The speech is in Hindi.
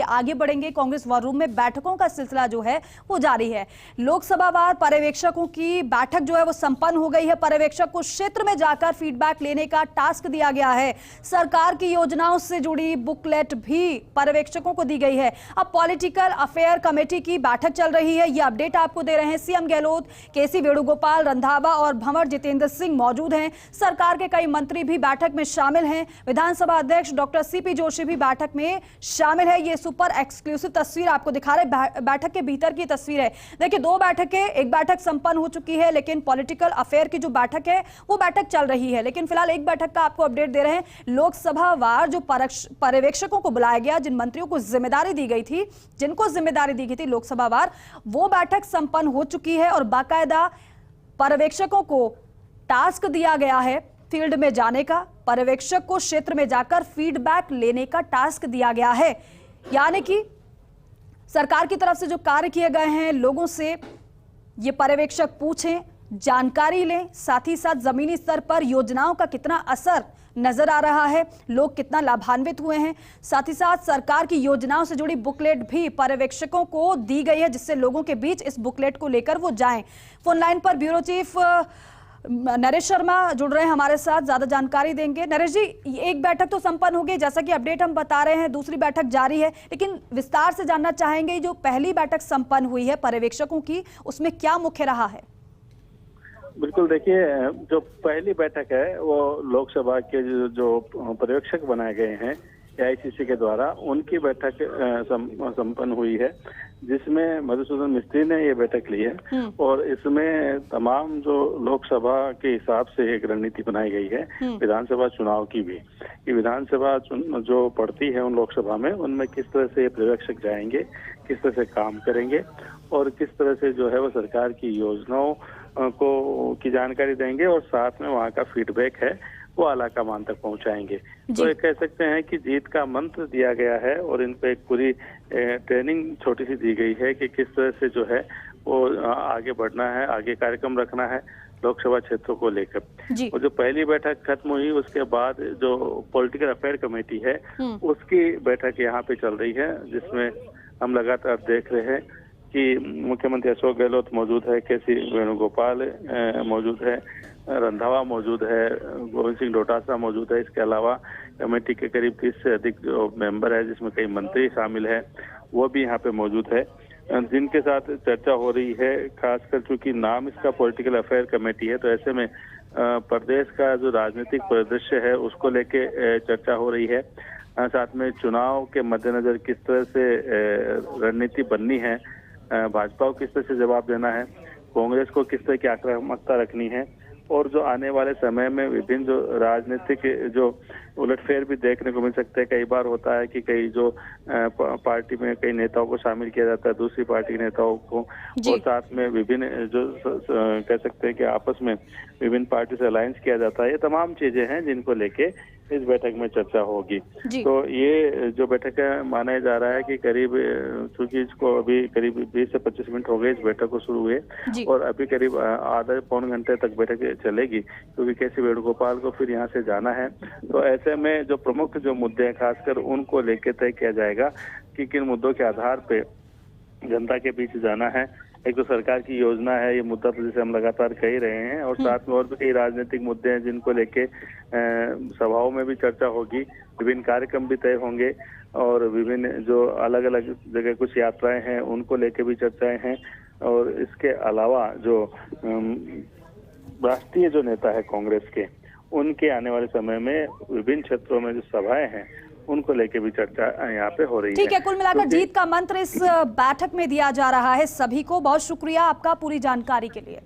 आगे बढ़ेंगे। कांग्रेस वॉर रूम में बैठकों का सिलसिला जो है वो जारी है। लोकसभावार पर्यवेक्षकों की बैठक जो है वो संपन्न हो गई है। पर्यवेक्षक को क्षेत्र में जाकर फीडबैक लेने का टास्क दिया गया है। सरकार की योजनाओं से जुड़ी बुकलेट भी पर्यवेक्षकों को दी गई है। अब पॉलिटिकल अफेयर कमेटी की बैठक चल रही है, ये अपडेट आपको दे रहे हैं। सीएम गहलोत, केसी वेणुगोपाल, रंधावा और भंवर जितेंद्र सिंह मौजूद हैं। सरकार के कई मंत्री भी बैठक में शामिल हैं। विधानसभा अध्यक्ष डॉक्टर सीपी जोशी भी बैठक में शामिल है। ये सुपर एक्सक्लूसिव तस्वीर आपको दिखा रहे, बैठक के भीतर की तस्वीर है। देखिए, दो बैठकें, एक बैठक संपन्न हो चुकी है, लेकिन पॉलिटिकल अफेयर की जो बैठक है वो बैठक चल रही है। लेकिन फिलहाल एक बैठक का आपको अपडेट दे रहे हैं। लोकसभा वार जो पर्यवेक्षकों को बुलाया गया, जिन मंत्रियों को जिम्मेदारी दी गई थी, जिनको जिम्मेदारी दी गई थी लोकसभा वार, वो बैठक संपन्न हो चुकी है और बाकायदा पर्यवेक्षकों को टास्क दिया गया है फील्ड में जाने का। पर्यवेक्षक को क्षेत्र में जाकर फीडबैक लेने का टास्क दिया गया है, यानी कि सरकार की तरफ से जो कार्य किए गए हैं, लोगों से ये पर्यवेक्षक पूछें, जानकारी लें, साथ ही साथ जमीनी स्तर पर योजनाओं का कितना असर नजर आ रहा है, लोग कितना लाभान्वित हुए हैं। साथ ही साथ सरकार की योजनाओं से जुड़ी बुकलेट भी पर्यवेक्षकों को दी गई है, जिससे लोगों के बीच इस बुकलेट को लेकर वो जाएं। फोन लाइन पर ब्यूरो चीफ नरेश शर्मा जुड़ रहे हैं हमारे साथ, ज्यादा जानकारी देंगे। नरेश जी, एक बैठक तो संपन्न हो गई, जैसा कि अपडेट हम बता रहे हैं, दूसरी बैठक जारी है, लेकिन विस्तार से जानना चाहेंगे जो पहली बैठक संपन्न हुई है पर्यवेक्षकों की, उसमें क्या मुख्य रहा है? बिल्कुल, देखिए, जो पहली बैठक है वो लोकसभा के जो पर्यवेक्षक बनाए गए हैं एआईसीसी के द्वारा, उनकी बैठक संपन्न हुई है, जिसमें मधुसूदन मिस्त्री ने ये बैठक ली है। और इसमें तमाम जो लोकसभा के हिसाब से एक रणनीति बनाई गई है विधानसभा चुनाव की भी, कि विधानसभा जो पड़ती है उन लोकसभा में, उनमें किस तरह से पर्यवेक्षक जाएंगे, किस तरह से काम करेंगे और किस तरह से जो है वो सरकार की योजनाओं की जानकारी देंगे और साथ में वहाँ का फीडबैक है वो आलाकमान तक पहुंचाएंगे। तो ये कह सकते हैं कि जीत का मंत्र दिया गया है और इनको एक पूरी ट्रेनिंग छोटी सी दी गई है कि किस तरह से जो है वो आगे बढ़ना है, आगे कार्यक्रम रखना है लोकसभा क्षेत्रों को लेकर। और जो पहली बैठक खत्म हुई, उसके बाद जो पॉलिटिकल अफेयर कमेटी है उसकी बैठक यहाँ पे चल रही है, जिसमें हम लगातार देख रहे हैं कि मुख्यमंत्री अशोक गहलोत मौजूद है, केसी वेणुगोपाल मौजूद है, रंधावा मौजूद है, गोविंद सिंह डोटासरा मौजूद है। इसके अलावा कमेटी के करीब 30 से अधिक जो मेंबर है, जिसमें कई मंत्री शामिल है, वो भी यहाँ पे मौजूद है, जिनके साथ चर्चा हो रही है। खासकर चूंकि नाम इसका पॉलिटिकल अफेयर कमेटी है, तो ऐसे में प्रदेश का जो राजनीतिक परिदृश्य है उसको लेके चर्चा हो रही है। साथ में चुनाव के मद्देनजर किस तरह से रणनीति बननी है, भाजपा को किस तरह से जवाब देना है, कांग्रेस को किस तरह की आक्रामकता रखनी है, और जो आने वाले समय में विभिन्न जो राजनीतिक जो उलटफेर भी देखने को मिल सकते हैं। कई बार होता है कि कई जो पार्टी में कई नेताओं को शामिल किया जाता है, दूसरी पार्टी के नेताओं को, और साथ में विभिन्न जो कह सकते हैं कि आपस में विभिन्न पार्टी से अलायंस किया जाता है। ये तमाम चीजें हैं जिनको लेके इस बैठक में चर्चा होगी। तो ये जो बैठक है, माना जा रहा है कि करीब, चूंकि इसको अभी करीब 20 से 25 मिनट हो गए इस बैठक को शुरू हुए, और अभी करीब आधा पौन घंटे तक बैठक चलेगी, क्योंकि केसी वेणुगोपाल को फिर यहाँ से जाना है। तो ऐसे में जो प्रमुख जो मुद्दे हैं, खासकर उनको लेके तय किया जाएगा कि किन मुद्दों के आधार पे जनता के बीच जाना है। एक तो सरकार की योजना है, ये मुद्दा तो जैसे हम लगातार कह ही रहे हैं, और साथ में और भी कई राजनीतिक मुद्दे हैं जिनको लेके सभाओं में भी चर्चा होगी, विभिन्न कार्यक्रम भी तय होंगे, और विभिन्न जो अलग अलग जगह कुछ यात्राएं हैं उनको लेके भी चर्चाएं हैं। और इसके अलावा जो राष्ट्रीय जो नेता है कांग्रेस के, उनके आने वाले समय में विभिन्न क्षेत्रों में जो सभाएं हैं उनको लेके भी चर्चा यहाँ पे हो रही है। ठीक है, कुल मिलाकर जीत का मंत्र इस बैठक में दिया जा रहा है सभी को। बहुत शुक्रिया आपका पूरी जानकारी के लिए।